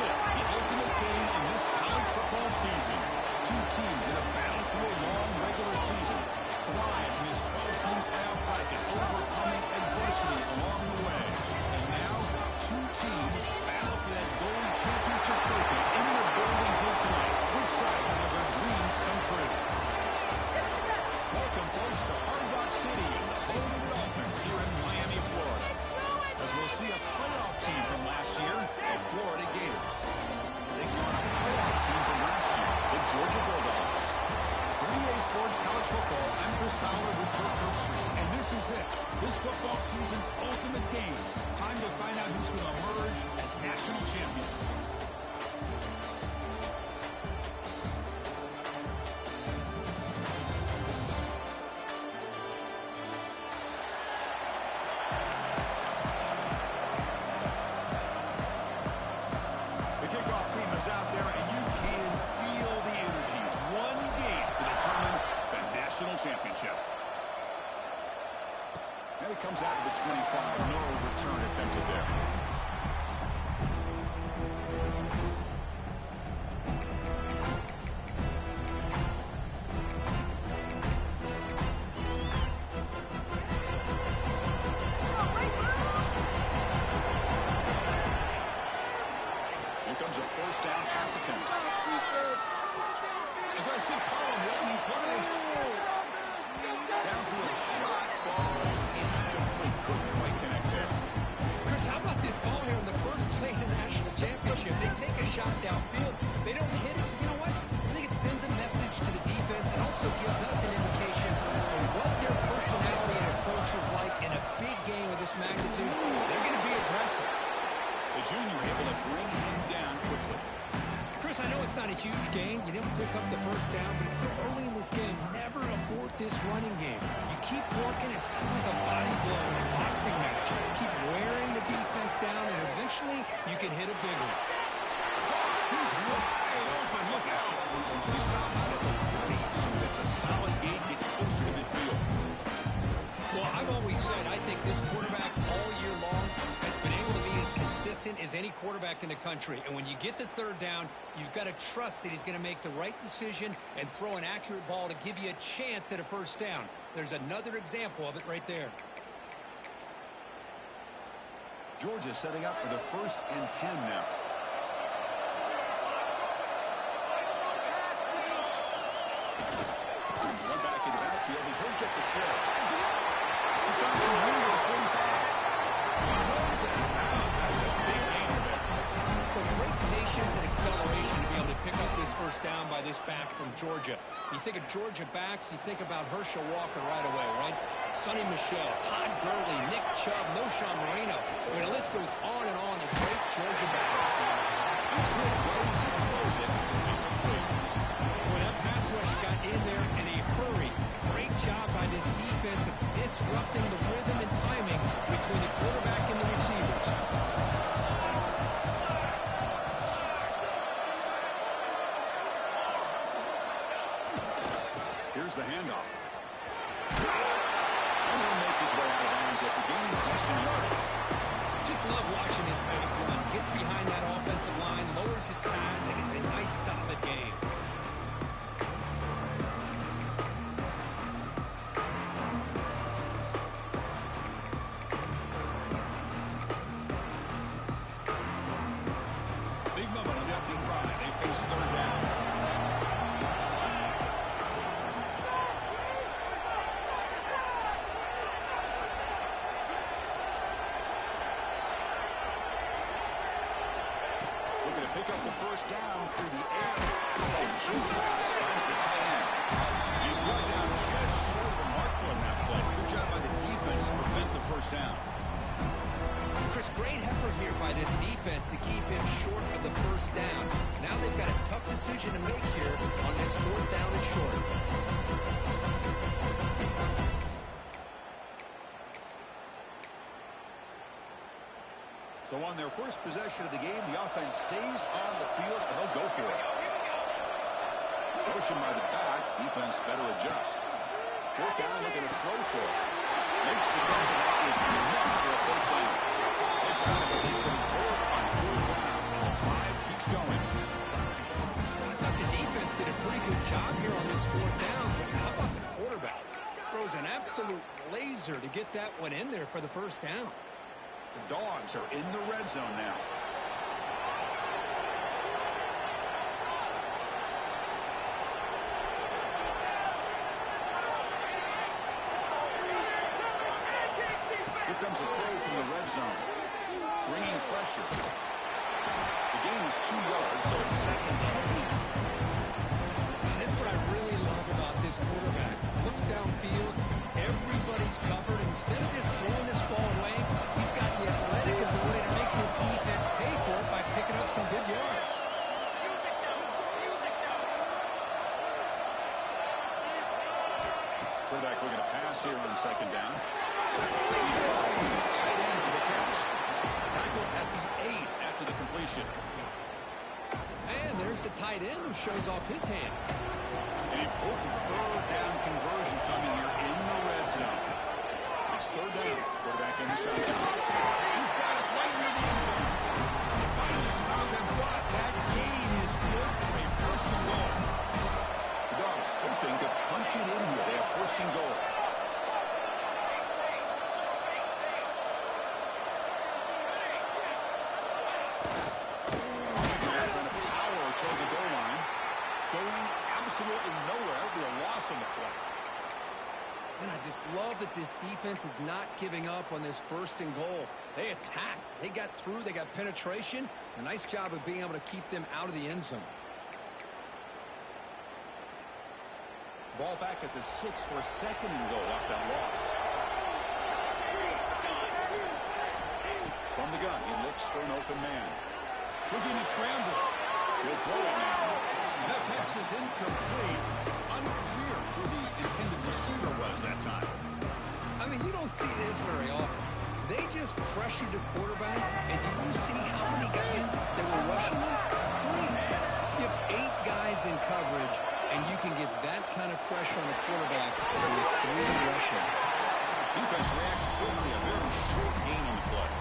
the ultimate game in this college football season. Two teams in a battle through a long regular season. Thrive in this 12-team playoff bracket, overcoming adversity along the way. And now, two teams battle for that gold championship trophy in the building here tonight. Which side will have their dreams come true? Welcome, folks, to Hard Rock City, the home of the Dolphins here in Miami, Florida. As we'll see a playoff team from last year, the Florida Gators. Taking on a playoff team from last year, the Georgia Bulldogs. For EA Sports College Football, I'm Chris Fowler with Kirk Herbstreit, and this is it. This football season's ultimate game. Time to find out who's going to emerge as national champion. Out there, and you can feel the energy. One game to determine the national championship. And it comes out of the 25. No return attempted there. Comes a first down pass attempt. Aggressive call on the opening play. Downfield shot falls incomplete. Couldn't quite connect there. Chris, how about this ball here in the first play of the national championship? They take a shot downfield. They don't hit it. You know what? I think it sends a message to the defense and also gives us an indication of what their personality and approach is like in a big game of this magnitude. They're going to be aggressive. The junior able to bring him down quickly. Chris, I know it's not a huge game. You didn't pick up the first down, but it's still early in this game. Never abort this running game. You keep working. It's kind of like a body blow in a boxing match. Keep wearing the defense down, and eventually you can hit a big one. He's wide open. Look out. He stopped out at the 42. That's a solid gain. Get closer to midfield. Well, I've always said I think this quarterback all year long has been able to be as consistent as any quarterback in the country. And when you get the third down, you've got to trust that he's going to make the right decision and throw an accurate ball to give you a chance at a first down. There's another example of it right there. Georgia setting up for the 1st and 10 now. Run back in the backfield, and he'll get the kill. He's got some room to the 45. He runs it out. That's a big gain there. With great patience and acceleration to be able to pick up this first down by this back from Georgia. You think of Georgia backs, you think about Herschel Walker right away, right? Sonny Michel, Todd Gurley, Nick Chubb, Knowshon Moreno. I mean, the list goes on and on of great Georgia backs. He's hit close and throws it. When that pass rush got in there in a hurry, great job by this defense of disrupting the rhythm and timing between the quarterback and the receivers. Here's the handoff. And he'll make his way out of bounds after gaining decent yardage. Just love watching this back run. Gets behind that offensive line, lowers his pads, and it's a nice, solid game. Big moment on the opening drive. They face third down. Looking to pick up the first down through the air. Jim Pass finds the tight end. He's brought down just short of the mark on that play. Good job by the defense to prevent the first down. Chris, great effort here by this defense to keep him short of the first down. Now they've got a tough decision to make here on this 4th down and short. So on their first possession of the game, the offense stays on the field, and they'll go for it. Pushing by the back, defense better adjust. 4th down, looking to throw for it. Makes the catch, and that is enough for a first down. They grab it, they convert on 4th down, and the drive keeps gets going. I thought the defense did a pretty good job here on this fourth down, but how about the quarterback? Throws an absolute laser to get that one in there for the first down. The Dogs are in the red zone now. Here comes a throw from the red zone. Bringing pressure. The gain is 2 yards, so it's 2nd and 8. That's what I really love about this quarterback. Looks downfield, everybody's covered. Instead of just throwing this ball away, he's got the athletic ability to make this defense pay for it by picking up some good yards. Quarterback looking to pass here on 2nd down. He finds his tight end for the catch. Tackled at the 8 after the completion. And there's the tight end who shows off his hands. An important 3rd down conversion coming here in the red zone. Next 3rd down. Quarterback in the shotgun. He's got it right near the end zone. And finally stopped and brought. That gain is good for a 1st and goal. The Dogs hoping to punch it in here. They have 1st and goal. Absolutely nowhere. It'll be a loss on the play. And I just love that this defense is not giving up on this 1st and goal. They attacked. They got through. They got penetration. A nice job of being able to keep them out of the end zone. Ball back at the 6 for 2nd and goal off that loss. From the gun, he looks for an open man. Looking to scramble. He'll throw it now. That pass is incomplete. Unclear who the intended receiver was that time. I mean, you don't see this very often. They just pressured the quarterback, and did you see how many guys they were rushing him? 3. You have 8 guys in coverage, and you can get that kind of pressure on the quarterback with 3 rushing. Defense reacts quickly. A very short gain on the play.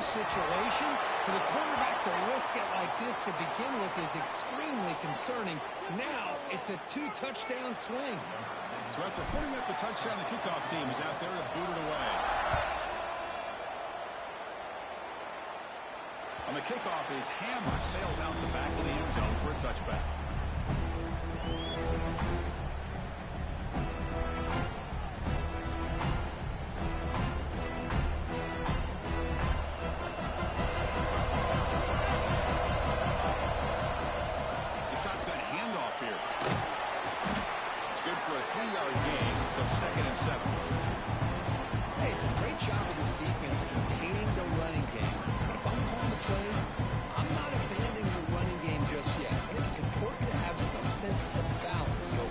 Situation for the quarterback to risk it like this to begin with is extremely concerning. Now it's a 2-touchdown swing. So after putting up the touchdown, the kickoff team is out there to boot it away. On the kickoff, his hammer sails out the back of the end zone for a touchback. Sense of balance. So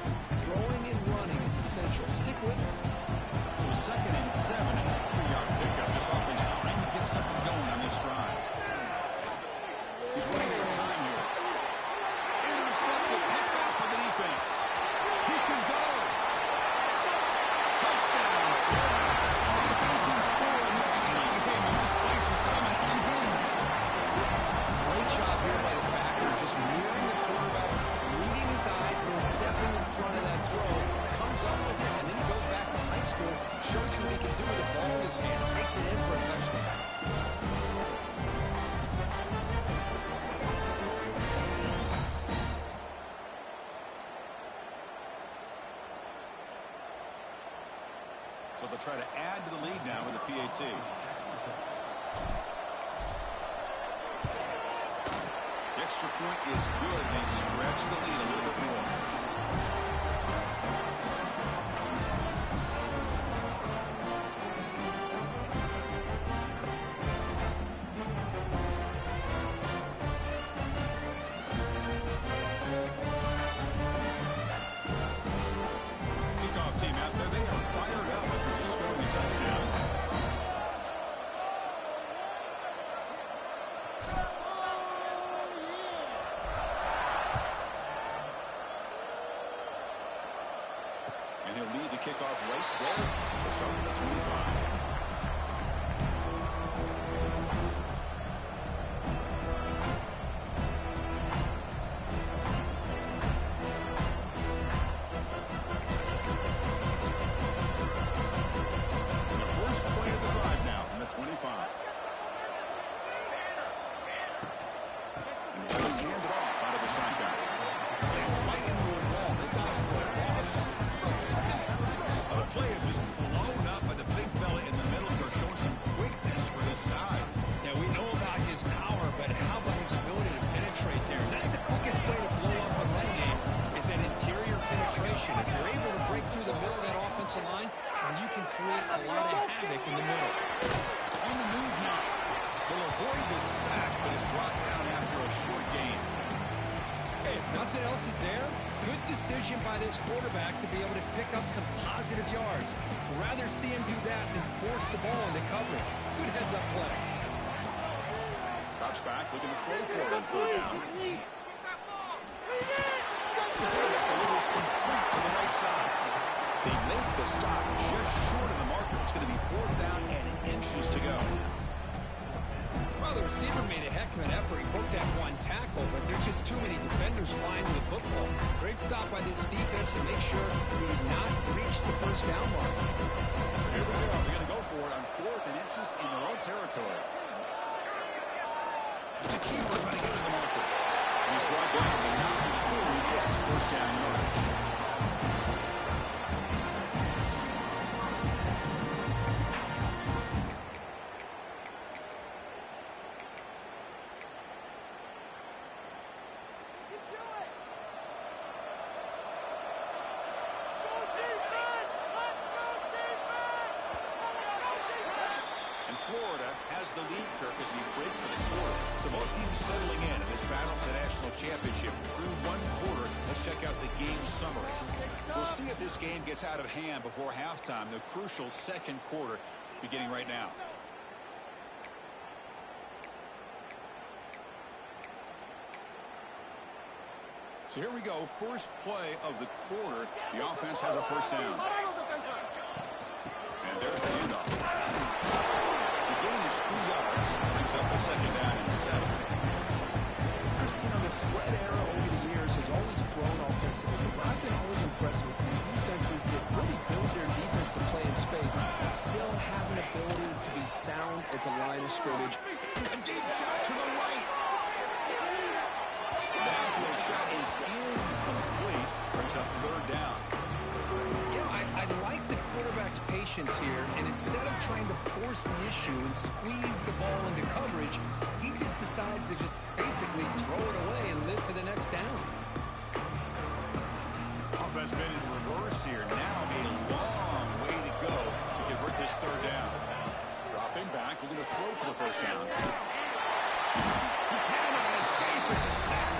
throwing and running is essential. Stick with it. So 2nd and 7 and a 3-yard pickup. This offense trying to get something going on this drive. He's running out of time here. Intercepted, picked off by the defense. He can go. Touchdown. The defense in score and the tie on the game, and this place is coming unhinged. Great job here by the backer, just mirroring the quarterback, reading his eyes, and then stepping in front of that throw, comes up with it, and then he goes back to high school, shows you what he can do with the ball in his hands, takes it in for a touchdown. So they'll try to add to the lead now with the PAT. The extra point is good. They stretch the lead a little bit more. And he'll lead the kickoff right there. We'll start from the 25. If you're able to break through the middle of that offensive line, then you can create a lot of havoc in the middle. On the move now. Will avoid the sack, but is brought down after a short gain. Hey, if nothing else is there, good decision by this quarterback to be able to pick up some positive yards. Rather see him do that than force the ball into coverage. Good heads-up play. Drops back, looking to throw for it on third down. Delivers complete to the right side. They make the stop just short of the marker. It's going to be fourth down and inches to go. Well, the receiver made a heck of an effort. He broke that one tackle, but there's just too many defenders flying to the football. Great stop by this defense to make sure he did not reach the first down mark. Here we go. They're going to go for it on fourth and inches in their own territory. Tequila trying to get to the marker. He's brought down the not before he gets first down yardage. Florida has the lead, Kirk, as we break for the quarter. So both teams settling in this battle for the national championship through one quarter. Let's check out the game summary. We'll see if this game gets out of hand before halftime, the crucial second quarter beginning right now. So here we go, first play of the quarter. The offense has a first down. And there's the handoff. Gain is 3 yards, brings up a second down and 7. Chris, the spread era over the years has always grown offensively, but I've been always impressed with defenses that really build their defense to play in space, still have an ability to be sound at the line of scrimmage. A deep shot to the right. The downfield shot is incomplete, brings up third down. I like the quarterback's patience here, and instead of trying to force the issue and squeeze the ball into coverage, he just decides to just basically throw it away and live for the next down. Offense been in reverse here. Now a long way to go to convert this third down. Dropping back, we're going to throw for the first down. He cannot escape. It's a sack.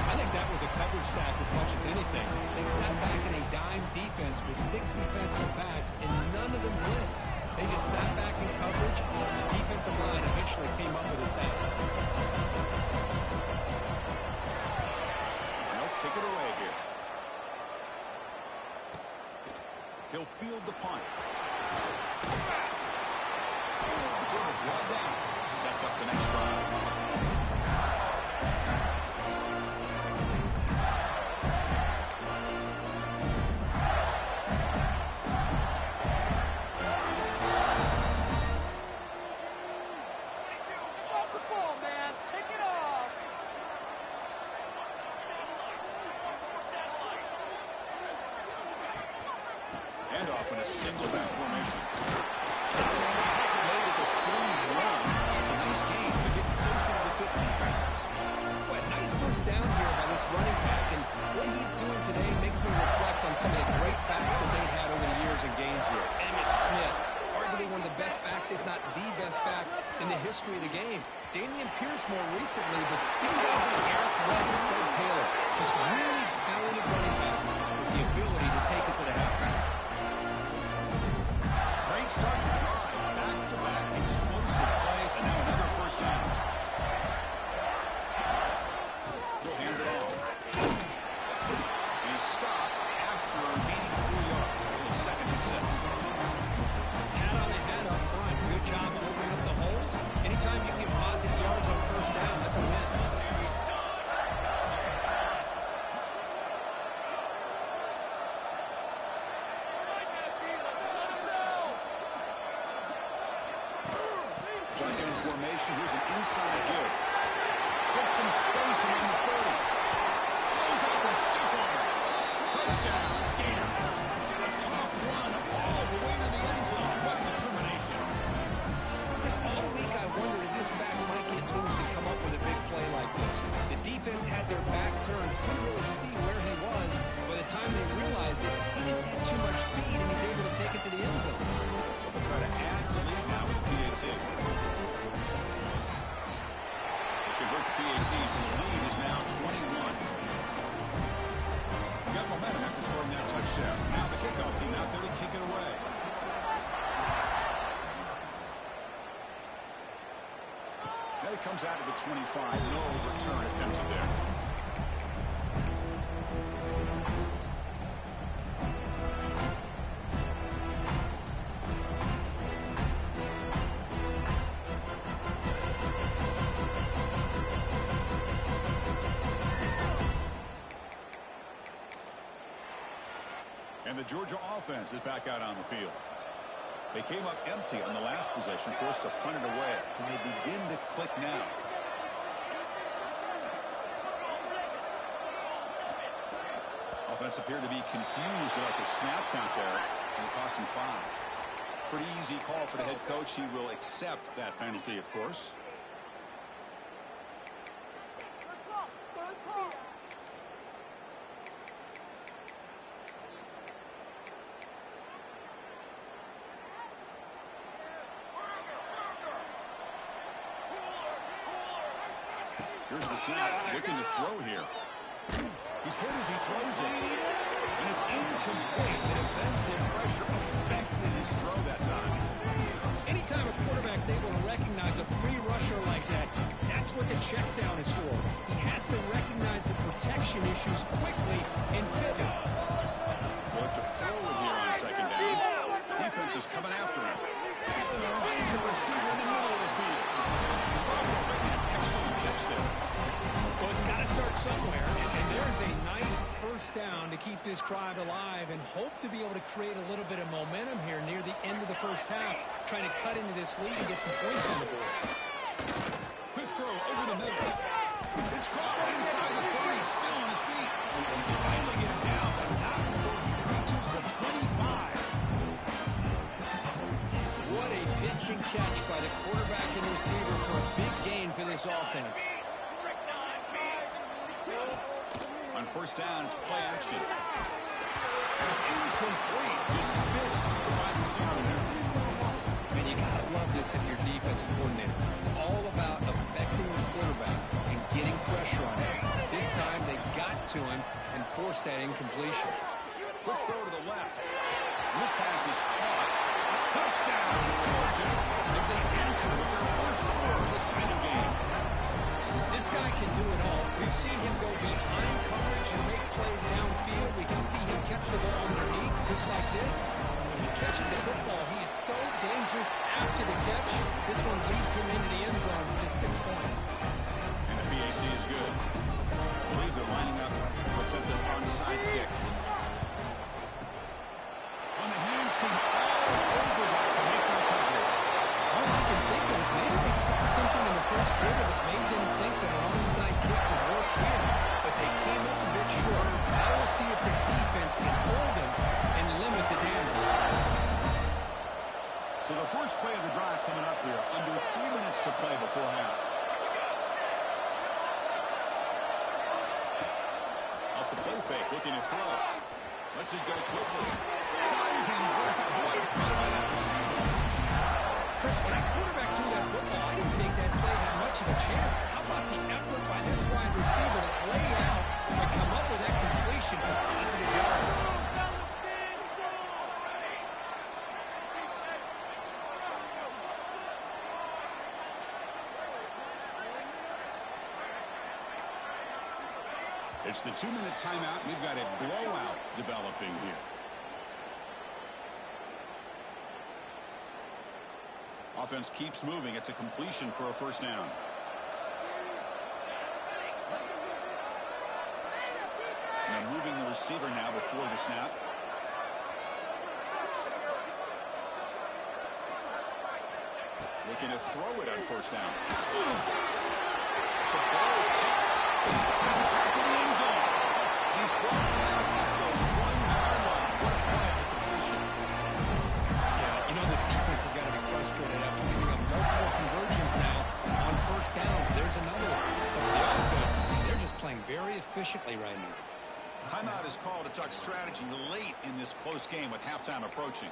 I think that was a coverage sack as much as anything. They sat back in a dime defense with 6 defensive backs, and none of them blitzed. They just sat back in coverage, and the defensive line eventually came up with a sack. They'll kick it away here. He'll field the punt. Sort of brought down. Sets up the next drive. Handoff in a single back formation. Made at the 41. It's a nice game. They're getting closer to the 50. Well, nice first down here by this running back, and what he's doing today makes me reflect on some of the great backs that they've had over the years in Gainesville. Emmitt Smith, arguably one of the best backs, if not the best back in the history of the game. Dameon Pierce more recently, but even guys like Eric Webb and Fred Taylor, just really talented running backs with the ability to take it to the house. Great start to the drive. Back-to-back explosive plays, and now another first down. He'll hand it off. He's stopped after gaining 4 yards. Pat on the head up front. Good job opening up the holes. Anytime you get positive yards on first down, that's a win. Shotgun formation. Here's an inside give. Gets some space around the 30. Goes out to stiff arm. Touchdown, Gators. A tough run all the way to the end zone. What determination. Just all week I wondered if this back might get loose and come up with a big play like this. The defense had their back turned, couldn't really see where he was. By the time they realized it, he just had too much speed, and he's able to take it to the end zone. They'll try to add to the lead now with the PAT. They convert the PAT, so the lead is now 21. Got momentum after scoring that touchdown. Now the kickoff team out there to kick it away. Now it comes out to the 25. No return attempted there. And the Georgia offense is back out on the field. They came up empty on the last possession, forced to punt it away. And they begin to click now. Offense appeared to be confused about the snap count there, and it cost him 5. Pretty easy call for the head coach. He will accept that penalty, of course. Here's the snap, looking to throw here. He's hit as he throws it. And it's incomplete. The defensive pressure affected his throw that time. Anytime a quarterback's able to recognize a free rusher like that, that's what the check down is for. He has to recognize the protection issues quickly and pivot. Look to throw it here on second down. Defense is coming after him. Finds a receiver in the middle of the field. The sophomore making an excellent catch there. Well, it's got to start somewhere, and there's a nice first down to keep this drive alive and hope to be able to create a little bit of momentum here near the end of the first half, trying to cut into this lead and get some points on the board. Quick throw over the middle. It's caught inside the 30, still on his feet. Finally get him down, but not before he reaches the 25. What a pitch and catch by the quarterback and receiver for a big gain for this offense. On first down, it's play action. And it's incomplete. Just missed the wide receiver there. And you got to love this if you're defensive coordinator. It's all about affecting the quarterback and getting pressure on him. This time they got to him and forced that incompletion. Quick throw to the left. And this pass is caught. Touchdown, Georgia, as they answer with their first score of this title game. This guy can do it all. We've seen him go behind coverage and make plays downfield. We can see him catch the ball underneath just like this. When he catches the football, he is so dangerous after the catch. This one leads him into the end zone for the 6 points. And the PAT is good. I believe they're lining up to attempt an onside kick. On the hands team all over that to make the recovery. All I can think of is maybe they saw something in the first quarter that made them think that an onside kick would work here, but they came up a bit short. Now we'll see if the defense can hold them and limit the damage. So the first play of the drive coming up here, under 3 minutes to play before half. Off the play fake, looking to throw. Lets it go quickly. Diving breakaway by that receiver. Chris, when that quarterback threw that football, I didn't think that play had much of a chance. How about the effort by this wide receiver to lay out and come up with that completion for positive yards? It's the 2-minute timeout. We've got a blowout developing here. Offense keeps moving. It's a completion for a first down. And they're moving the receiver now before the snap. Looking to throw it on first down. The ball is caught. He's back to the end zone. He's brought down at the 1-yard line. What a play on the completion. Yeah, you know this defense has got to be frustrated after giving up multiple conversions now on first downs. There's another one. But the offense, they're just playing very efficiently right now. Timeout is called to talk strategy late in this close game with halftime approaching.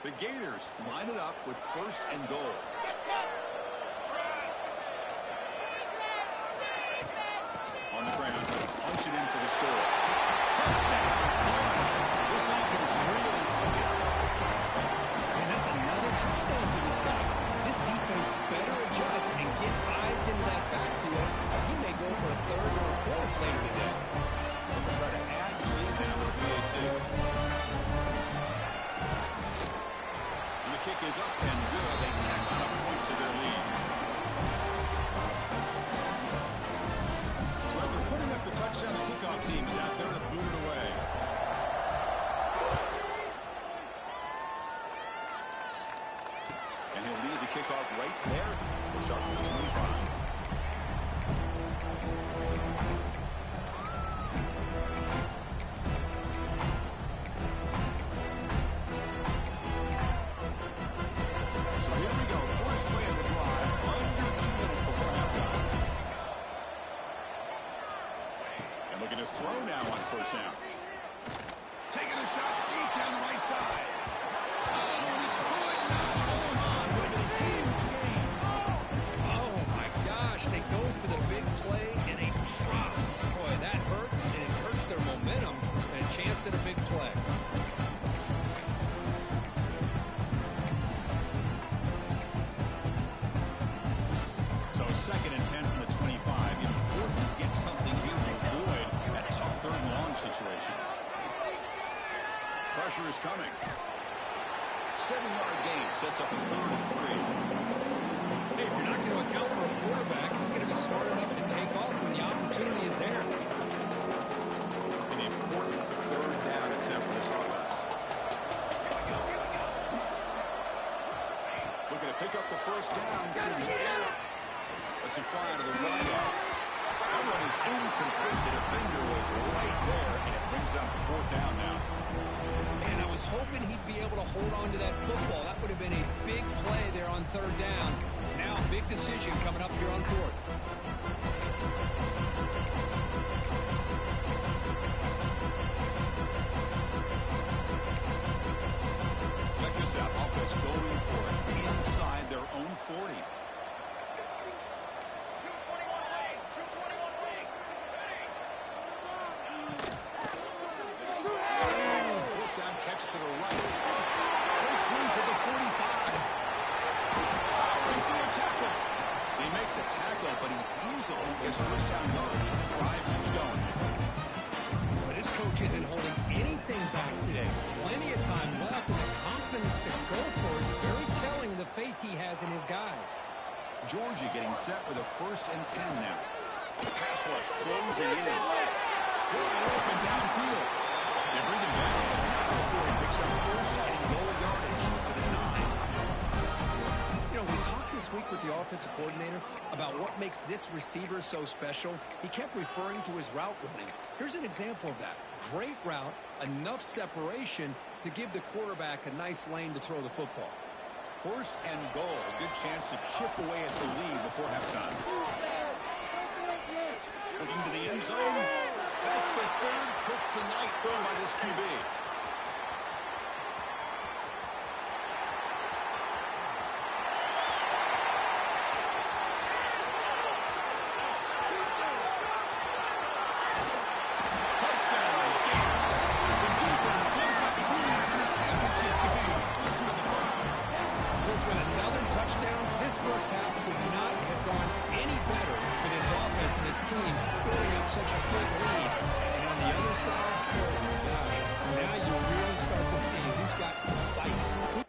The Gators line it up with first and goal. On the ground, punch it in for the score. Touchdown. This offense really clicking. And that's another touchdown for this guy. This defense better adjust and get eyes into that backfield. He may go for a third or a fourth later today. We'll try to add the lead now with PAT. Kick is up and good. They tack on a point to their lead. So after putting up the touchdown, the kickoff team is out there to boot it away. And he'll lead the kickoff right there. We'll start with the 25. At a big play. So 2nd and 10 from the 25. Important to get something here to avoid that tough third and long situation. Pressure is coming. 7-yard gain sets up a 3rd and 3. Hey, if you're not going to account for a quarterback, he's going to be smart enough to take off when the opportunity is there. An important third down attempt for this offense. Looking to pick up the first down through the air. Let's it fly to the right. That one is incomplete. The defender was right there, and it brings out the 4th down now. And I was hoping he'd be able to hold on to that football. That would have been a big play there on 3rd down. Now, big decision coming up here on 4th. Offense going for it inside their own 40. 221 wing. 221 wing. Work down catch to the right. Breaks loose at the 45. Powering through a tackle. They make the tackle, but he easily gets first down yardage. Drive keeps going. But his coach isn't holding anything back today. Plenty of time left, and the confidence to go for it is very telling of the faith he has in his guys. Georgia getting set with a 1st and 10 now. Pass rush closing in. Open downfield. They bring him down, but not before he picks up first and goal yardage to the 9. You know, we talked this week with the offensive coordinator about what makes this receiver so special. He kept referring to his route running. Here's an example of that. Great route, enough separation to give the quarterback a nice lane to throw the football. 1st and goal. A good chance to chip away at the lead before halftime. Looking to the end zone. That's the 3rd pick tonight thrown by this QB. With another touchdown, this first half could not have gone any better this team building up such a quick lead. And on the other side, oh my gosh, now you really start to see who's got some fight.